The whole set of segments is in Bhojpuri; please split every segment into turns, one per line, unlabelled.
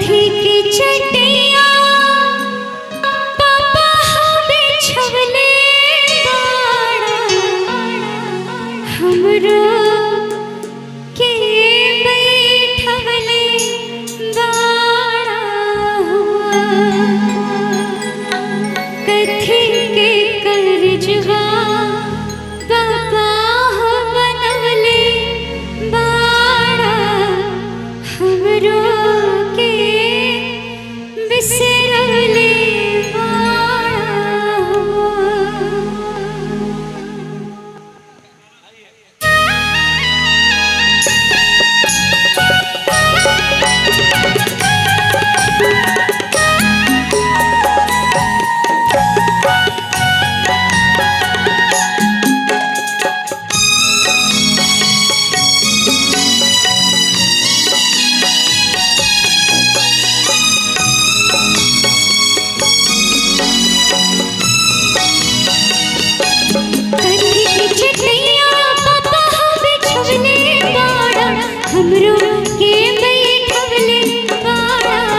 कथी की चटिया पापा बिछवले बाड़ा हमरो के बैठवले बाड़ा कथी के करजवा पापा बनवले बाड़ा हमरो के बिसरवले हमरो के बैठवले बाड़ा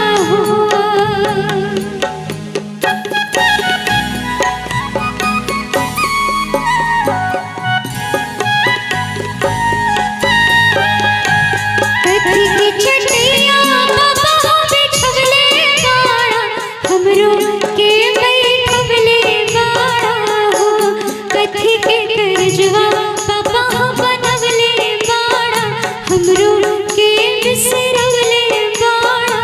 कथी की चटिया पापा बिछवले बाड़ा हमरो के बैठवले बाड़ा कथी के करजवा पापा बनवले बाड़ा हमरो के बिसरवले बाड़ा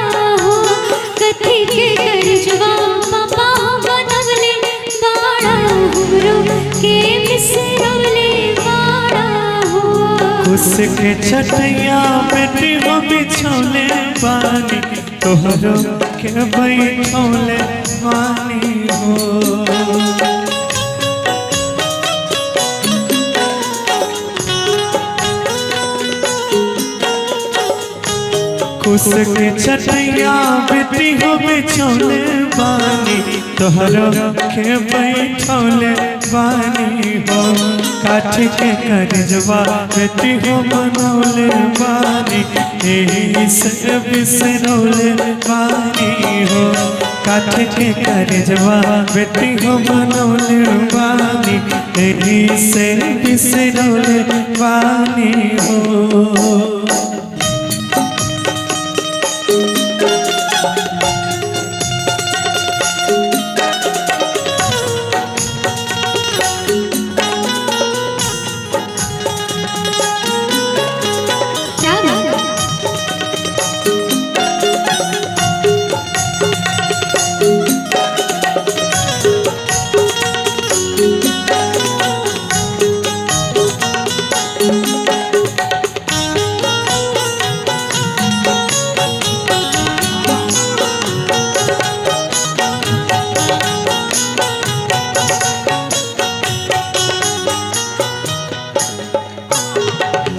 कथी के करजवा पापा बनवले बाड़ा हमरो के बिसरवले बाड़ा
उसके चटैया बेटी हो बिछौले बानी तोहरो के बैठौले बानी हो उसके चटैया बेटी हो बिछौले बानी तोहरो के बैठौले बानी हो काठ के करजवा बेटी हो बनौले बानी एही से बिसरौले बानी हो काठ के करजवा बेटी हो बनौले बानी एही से बिसरौले बानी हो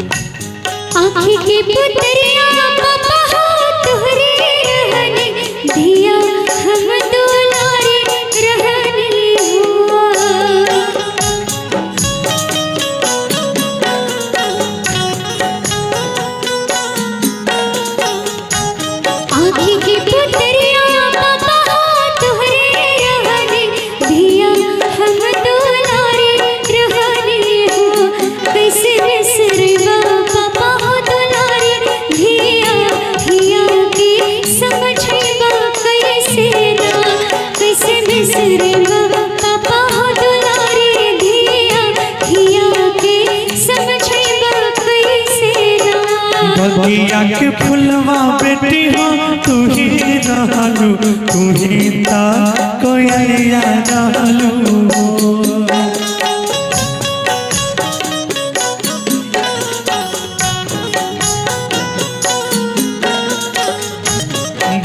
आँखी की पुतरिया पापा तोहरे रहने धिया हम दुलारे रहने हुआ आँखी की पुतरिया पापा तोहरे रहने धिया हम दुलारे रहने हो कैसे बिसरवा पापा
बगिया के फुलवा बेटी हो तू ही रहलू तू ही ता कोयलिया रहलू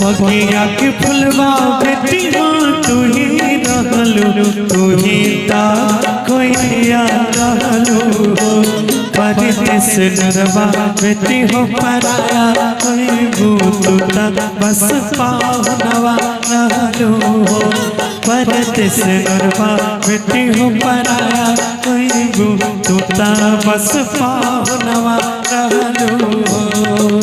बगिया के फुलवा बेटी हो तू ही रहलू तू ही ता कोयलिया रहलू परदेस नरवा बेटी हो पराया कोई भूतुता बस पावनवा रहलू हो परदेस नरवा बेटी हो पराया कोई भूतुता बस पावनवा रहलू हो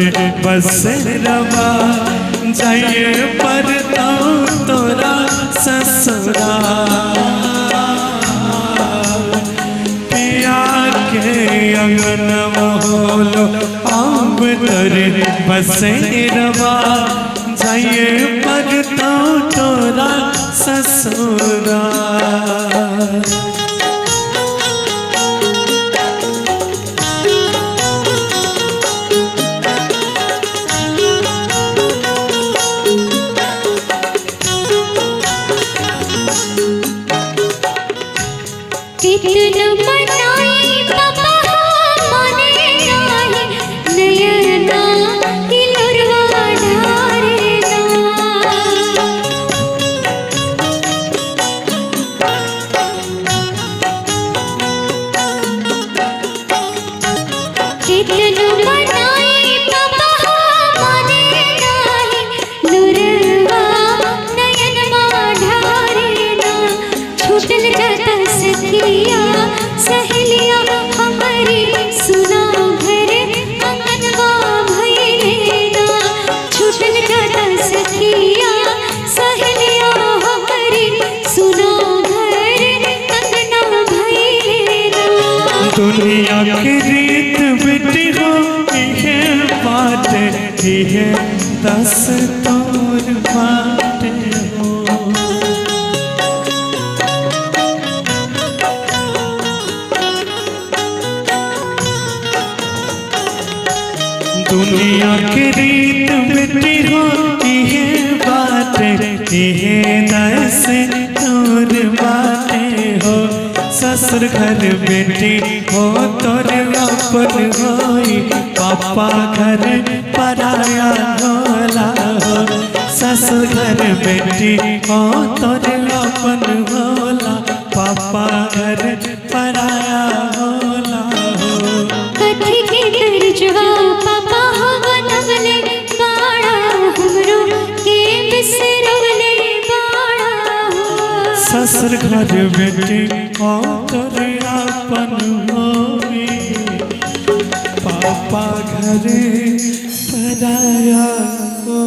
बसेरवा जाइए परता तोरा ससुरा पिया के अंगन मोहलो आब तोरे बसेरवा जाइए परता तोरा ससुरा
कितना मनाई पापा माने नाही नयना हिलरवा ढारेना कितना मनाई पापा माने नाही नुरवा नयनमा ढारेना छूटल जाता सखिया सहेलिया हमारी सुना घर अंगनवा भैलेना छूटल जाता सखिया सहेलिया हमारी सुना घर अंगनवा भैलेना
दुनिया की रीत बेटी हो ये बात ये दस तोर बात हो दुनिया की रीत बेटी हो ये बात ये दस तोर बात हो ससुर घर बेटी हो तोरे अपन होई पापा घर पराया होला हो ससुर घर बेटी हो तोरे अपन होला पापा घर पराया होला हो
कथी के दर्जवा पापा बनवले बाड़ा हमरो के बिसरवले बाड़ा
ससुर घर बेटी हो तोरे अपन होई पापा घर पराया हो।